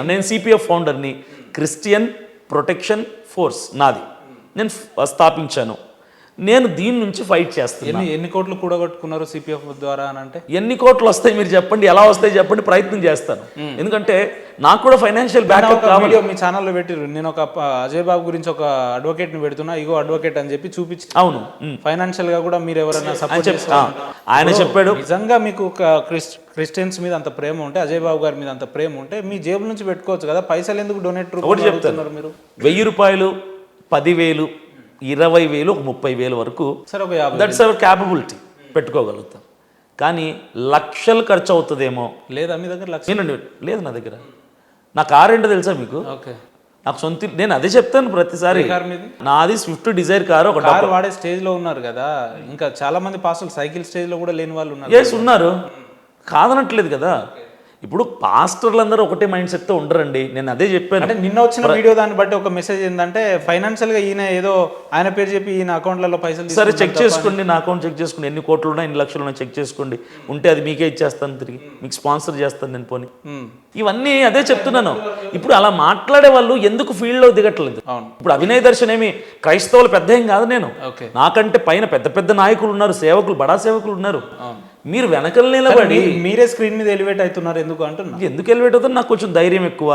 నేను CPF ఫౌండర్ని. Christian protection force నాది, నేను స్థాపించాను. నేను దీని నుంచి ఫైట్ చేస్తాను. ఎన్ని కోట్లు కూడగొట్టుకున్నారు సిపిఎఫ్ ద్వారా అని అంటే? ఎన్ని కోట్లు వస్తాయి మీరు చెప్పండి, ఎలా వస్తాయి చెప్పండి, ప్రయత్నం చేస్తాను. ఎందుకంటే నాకు కూడా ఫైనాన్షియల్ బ్యాకప్ కావాలి. మీ ఛానల్లో పెట్టిరు, నేను ఒక అజయ్ బాబు గురించి ఒక అడ్వకేట్ ని పెడుతున్నా, ఇగో అడ్వకేట్ అని చెప్పి చూపించి. అవును, ఫైనాన్షియల్ గా కూడా మీరు ఎవరైనా సపోర్ట్ ఆయన చెప్పాడు. నిజంగా మీకు ఒక క్రిస్టియన్స్ మీద అంత ప్రేమ ఉంటే, అజయ్ బాబు గారి మీద అంత ప్రేమ ఉంటే మీ జేబు నుంచి పెట్టుకోవచ్చు కదా, పైసలు ఎందుకు డొనేట్ చెప్తున్నారు మీరు? 1000 రూపాయలు, 10,000, 20,000, ఒక 30,000 వరకు, సరే ఒక 50 దట్స్ అవర్ క్యాపబిలిటీ, పెట్టుకోగలుగుతాం. కానీ లక్షలు ఖర్చు అవుతుందేమో. లేదా మీ దగ్గర లక్ష? లేదు నా దగ్గర. నా కార్ ఏంటో తెలుసా మీకు? ఓకే, నాకు సొంత, నేను అదే చెప్తాను ప్రతిసారి. నాది స్విఫ్ట్ డిజైర్ కారు. ఒక కారు వాడే స్టేజ్ లో ఉన్నారు కదా, ఇంకా చాలా మంది పాస్టర్లు సైకిల్ స్టేజ్ లో కూడా లేని వాళ్ళు ఉన్నారు. ఉన్నారు, కాదనట్లేదు కదా. ఇప్పుడు పాస్టర్లు అందరూ ఒకటే మైండ్ సెట్తో ఉండరండి. నేను అదే చెప్పాను. అంటే నిన్న వచ్చిన వీడియో దాన్ని బట్టి ఒక మెసేజ్ ఏంటంటే, ఫైనాన్షియల్ గా ఈయన ఏదో ఆయన పేరు చెప్పి ఈయన అకౌంట్లలో పైసలు. సరే చెక్ చేసుకోండి, నా అకౌంట్ చెక్ చేసుకోండి, ఎన్ని కోట్లు ఉన్నాయి, ఎన్ని లక్షలు ఉన్నాయి చెక్ చేసుకోండి. ఉంటే అది మీకే ఇచ్చేస్తాను, తిరిగి మీకు స్పాన్సర్ చేస్తాను నేను. పోనీ ఇవన్నీ అదే చెప్తున్నాను. ఇప్పుడు అలా మాట్లాడే వాళ్ళు ఎందుకు ఫీల్డ్లో దిగట్లేదు? ఇప్పుడు అభినయ్ దర్శన్ ఏమి క్రైస్తవులు పెద్ద ఏం కాదు. నేను నాకంటే పైన పెద్ద పెద్ద నాయకులు ఉన్నారు, సేవకులు, బడా సేవకులు ఉన్నారు. మీరు వెనకలు నిలబడి మీరే స్క్రీన్ మీద ఎలివేట్ అవుతున్నారు ఎందుకు అంటున్నా? ఎందుకు ఎలివేట్ అవుతుంది? నాకు కొంచెం ధైర్యం ఎక్కువ,